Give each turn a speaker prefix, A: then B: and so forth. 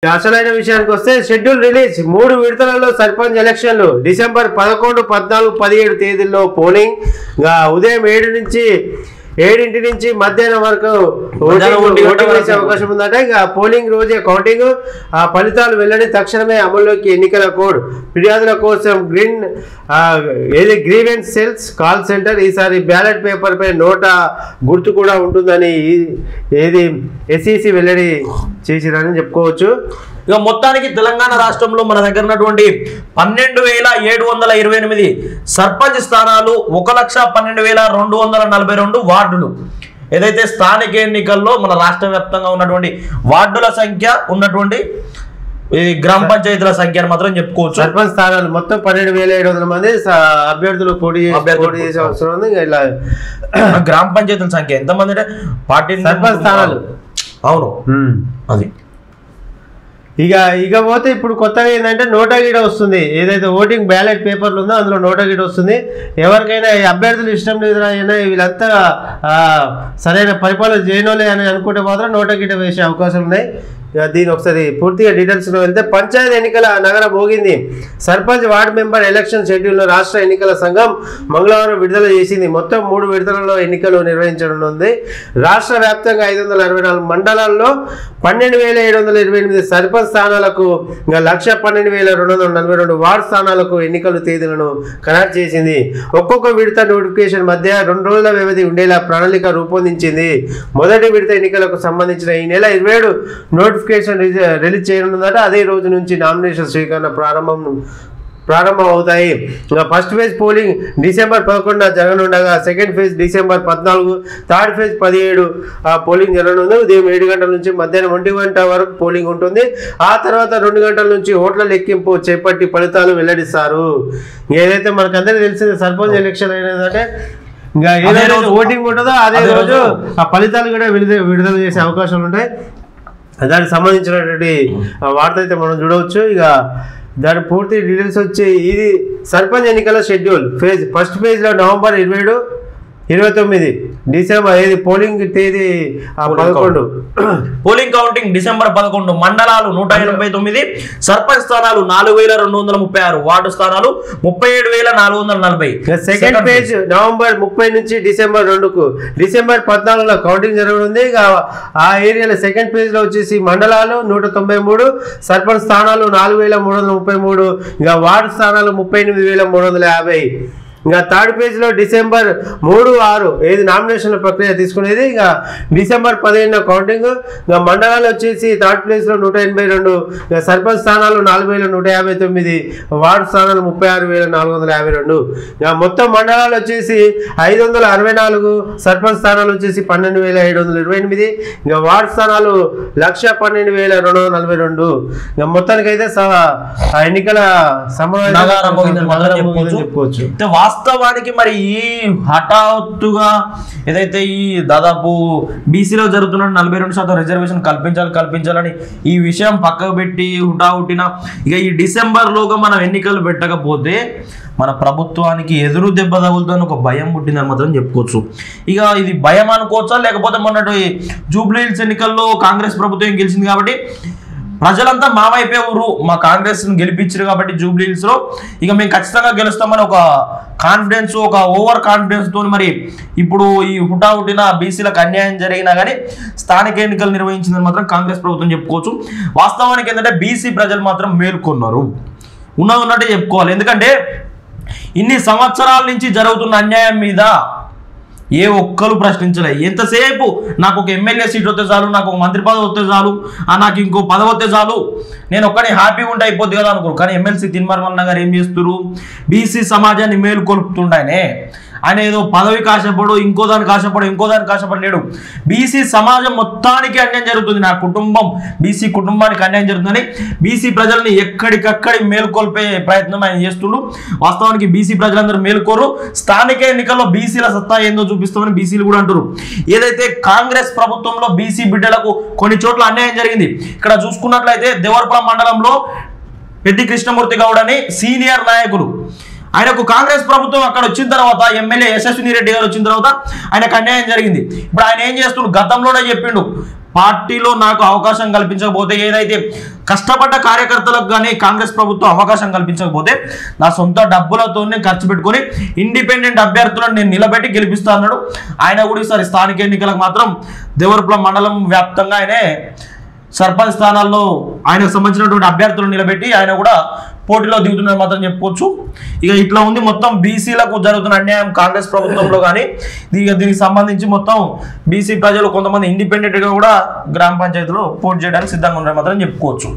A: అసలైన విషయానికి వస్తే షెడ్యూల్ రిలీజ్ 3 విడతలలో సర్పంచ్ ఎలక్షన్లు డిసెంబర్ 11, 14, 17 తేదీల్లో పోలింగ్ ఉదయం 7 నుంచి మధ్యాహ్నం వరకు ఓటింగ్ వేసే అవకాశం ఉందట. ఇంకా పోలింగ్ రోజే కౌంటింగ్, ఆ ఫలితాలు వెల్లడి తక్షణమే అమల్లోకి ఎన్నికల కోడ్. ఫిర్యాదుల కోసం గ్రీవెన్స్ సెల్స్ కాల్ సెంటర్. ఈసారి బ్యాలెట్ పేపర్ పై నోటా గుర్తు కూడా ఉంటుందని ఎస్ఈసి వెల్లడి చేసిరని చెప్పుకోవచ్చు.
B: ఇక మొత్తానికి తెలంగాణ రాష్ట్రంలో మన దగ్గర ఉన్నటువంటి 12,728 సర్పంచ్ స్థానాలు, 1,12,242 వార్డులు. ఏదైతే స్థానిక ఎన్నికల్లో మన రాష్ట్ర వ్యాప్తంగా ఉన్నటువంటి వార్డుల సంఖ్య, ఉన్నటువంటి గ్రామ పంచాయతీల సంఖ్య అని మాత్రం చెప్పుకోవచ్చు.
A: సర్పంచ్ స్థానాలు మొత్తం 12,700 మంది అభ్యర్థులు పోటీ చేసే అవసరం ఉంది. ఇలా
B: గ్రామ పంచాయతీల సంఖ్య ఎంతమంది అంటే 14
A: సర్పంచ్ స్థానాలు.
B: అవును, అది
A: ఇక పోతే ఇప్పుడు కొత్తగా ఏంటంటే నోటా గీడ వస్తుంది. ఏదైతే ఓటింగ్ బ్యాలెట్ పేపర్లు ఉందో అందులో నోటా గీడ వస్తుంది. ఎవరికైనా అభ్యర్థులు ఇష్టం లేదు అయినా వీళ్ళంతా సరైన పరిపాలన చేయనోలే అని అనుకుంటే మాత్రం నోటా గీడ వేసే అవకాశం ఉన్నాయి. దీని ఒకసారి పూర్తిగా డీటెయిల్స్లో వెళ్తే పంచాయతీ ఎన్నికల నగరం మోగింది. సర్పంచ్ వార్డు మెంబర్ ఎలక్షన్ షెడ్యూల్ను రాష్ట్ర ఎన్నికల సంఘం మంగళవారం విడుదల చేసింది. మొత్తం 3 విడతలలో ఎన్నికలు నిర్వహించనుంది. రాష్ట్ర వ్యాప్తంగా 564 మండలాల్లో 12,728 సర్పంచ్ స్థానాలకు, 1,12,242 వార్డు స్థానాలకు ఎన్నికల తేదీలను ఖరారు చేసింది. ఒక్కొక్క విడత నోటిఫికేషన్ మధ్య 2 రోజుల వ్యవధి ఉండేలా ప్రణాళిక రూపొందించింది. మొదటి విడత ఎన్నికలకు సంబంధించిన ఈ నెల 27 నోటిఫికేషన్ రిలీజ్ చేయనుందట. అదే రోజు నుంచి నామినేషన్ స్వీకరణ ప్రారంభం అవుతాయి. ఫస్ట్ ఫేజ్ పోలింగ్ డిసెంబర్ 11 జరగనుండగా second phase December 14, third phase 17 polling జరగనుంది. ఉదయం 7 గంటల నుంచి మధ్యాహ్నం 1 గంట వరకు పోలింగ్ ఉంటుంది. ఆ తర్వాత 2 గంటల నుంచి ఓట్ల లెక్కింపు చేపట్టి ఫలితాలు వెల్లడిస్తారు. ఏదైతే మనకందరికీ తెలిసింది సర్పంచ్ ఎలక్షన్ అయినదంటే ఇంకా ఏదైతే ఓటింగ్ ఉంటుందో అదే రోజు ఆ ఫలితాలు కూడా విడుదల చేసే అవకాశాలు ఉంటాయి. దానికి సంబంధించినటువంటి వార్త అయితే మనం చూడవచ్చు. ఇక దాని పూర్తి డీటెయిల్స్ వచ్చి ఇది సర్పంచ్ ఎన్నికల షెడ్యూల్ ఫస్ట్ ఫేజ్లో నవంబర్ 27-29 డిసెంబర్ పోలింగ్ తేదీ 11.
B: Polling counting December 11. మండలాలు 189, సర్పంచ్ స్థానాలు 4,236, వార్డు స్థానాలు 37,440.
A: సెకండ్ పేజ్ నవంబర్ 30 నుంచి డిసెంబర్ 2కు. డిసెంబర్ 14లో కౌంటింగ్ జరగనుంది. ఆ ఏరియాలో సెకండ్ పేజ్ లో వచ్చేసి మండలాలు 193, సర్పంచ్ స్థానాలు 4,333, ఇంకా వార్డు స్థానాలు 38,350. ఇంకా థర్డ్ పేజ్లో డిసెంబర్ 3, 6 నామినేషన్ల ప్రక్రియ తీసుకునేది. ఇంకా డిసెంబర్ 15 కౌంటింగ్. ఇంకా మండలాలు వచ్చేసి థర్డ్ ప్లేస్లో 182, ఇంకా సర్పంచ్ స్థానాలు 4,159, వార్డు స్థానాలు 36,452. ఇంకా మొత్తం మండలాలు వచ్చేసి 564, సర్పంచ్ స్థానాలు వచ్చేసి 12,728, ఇంకా వార్డు స్థానాలు 1,12,242. ఇంకా మొత్తానికి అయితే ఎన్నికల సమావేశం చెప్పుకోవచ్చు.
B: వాస్తవానికి మరి ఈ హఠాత్తుగా ఏదైతే ఈ దాదాపు బీసీలో జరుగుతున్న 42% రిజర్వేషన్ కల్పించాలని ఈ విషయం పక్కకు పెట్టి హుటాహుటిన ఇక ఈ డిసెంబర్లోగా మనం ఎన్నికలు పెట్టకపోతే మన ప్రభుత్వానికి ఎదురు దెబ్బ తగులుతుందని ఒక భయం పుట్టిందని మాత్రం చెప్పుకోవచ్చు. ఇక ఇది భయం అనుకోవచ్చా, లేకపోతే మొన్నటి జూబ్లీ హిల్స్ ఎన్నికల్లో కాంగ్రెస్ ప్రభుత్వం గెలిచింది కాబట్టి ప్రజలంతా మా వైపే ఊరు, మా కాంగ్రెస్ గెలిపించారు కాబట్టి జూబ్లీ హిల్స్ లో ఇక మేము ఖచ్చితంగా గెలుస్తామని ఒక కాన్ఫిడెన్స్, ఒక ఓవర్ కాన్ఫిడెన్స్ తో మరి ఇప్పుడు ఈ హుటాహుటిన బీసీలకు అన్యాయం జరిగినా కానీ స్థానిక ఎన్నికలు నిర్వహించిందని మాత్రం కాంగ్రెస్ ప్రభుత్వం చెప్పుకోవచ్చు. వాస్తవానికి ఏంటంటే బీసీ ప్రజలు మాత్రం మేల్కొన్నారు, ఉన్నట్టే చెప్పుకోవాలి. ఎందుకంటే ఇన్ని సంవత్సరాల నుంచి జరుగుతున్న అన్యాయం మీద ఏ ఒక్కరు ప్రశ్నించలే. ఎంతసేపు నాకు ఒక ఎమ్మెల్యే సీట్ వస్తే చాలు, నాకు ఒక మంత్రి పదవి వస్తే చాలు, నాకు ఇంకో పదవి వస్తే చాలు, నేను ఒక్కడే హ్యాపీగా ఉంటే అయిపోద్ది కదా అనుకోరు. కానీ ఎమ్మెల్సీ తిన్మార్మల్ గారు ఏం చేస్తున్నారు, బీసీ సమాజాన్ని మేలుకొల్పుతుండనే. ఆయన ఏదో పదవికి ఆశపడు, ఇంకో దానికి ఆశపడలేడు. బీసీ సమాజం మొత్తానికి అన్యాయం జరుగుతుంది, నా కుటుంబం బీసీ కుటుంబానికి అన్యాయం జరుగుతుందని బీసీ ప్రజల్ని ఎక్కడికక్కడి మేలుకొల్పే ప్రయత్నం ఆయన చేస్తుండు. వాస్తవానికి బీసీ ప్రజలందరూ మేలుకోరు. స్థానిక ఎన్నికల్లో బీసీల సత్తా ఏందో చూపిస్తామని బీసీలు కూడా అంటారు. ఏదైతే కాంగ్రెస్ ప్రభుత్వంలో బీసీ బిడ్డలకు కొన్ని చోట్ల అన్యాయం జరిగింది. ఇక్కడ చూసుకున్నట్లయితే దేవరపురం మండలంలో పెద్ది కృష్ణమూర్తి గౌడ్ అని సీనియర్ నాయకులు, ఆయనకు కాంగ్రెస్ ప్రభుత్వం అక్కడ వచ్చిన తర్వాత ఎమ్మెల్యే యశస్విని రెడ్డి గారు వచ్చిన తర్వాత ఆయనకు అన్యాయం జరిగింది. ఇప్పుడు ఆయన ఏం చేస్తుండు, గతంలోనే చెప్పిండు పార్టీలో నాకు అవకాశం కల్పించకపోతే, ఏదైతే కష్టపడ్డ కార్యకర్తలకు కానీ కాంగ్రెస్ ప్రభుత్వం అవకాశం కల్పించకపోతే నా సొంత డబ్బులతోనే ఖర్చు పెట్టుకొని ఇండిపెండెంట్ అభ్యర్థులను నేను నిలబెట్టి గెలిపిస్తా అన్నాడు. ఆయన కూడా ఈసారి స్థానిక ఎన్నికలకు మాత్రం దేవరపురం మండలం వ్యాప్తంగా ఆయనే సర్పంచ్ స్థానాల్లో ఆయనకు సంబంధించినటువంటి అభ్యర్థులను నిలబెట్టి ఆయన కూడా పోటీలో దిగుతున్నారు మాత్రం చెప్పుకోవచ్చు. ఇక ఇట్లా ఉంది మొత్తం బీసీలకు జరుగుతున్న అన్యాయం కాంగ్రెస్ ప్రభుత్వంలో కానీ. దీనికి సంబంధించి మొత్తం బీసీ ప్రజలు కొంతమంది ఇండిపెండెంట్గా కూడా గ్రామ పంచాయతీలో పోటీ చేయడానికి సిద్ధంగా ఉన్నారు మాత్రం చెప్పుకోవచ్చు.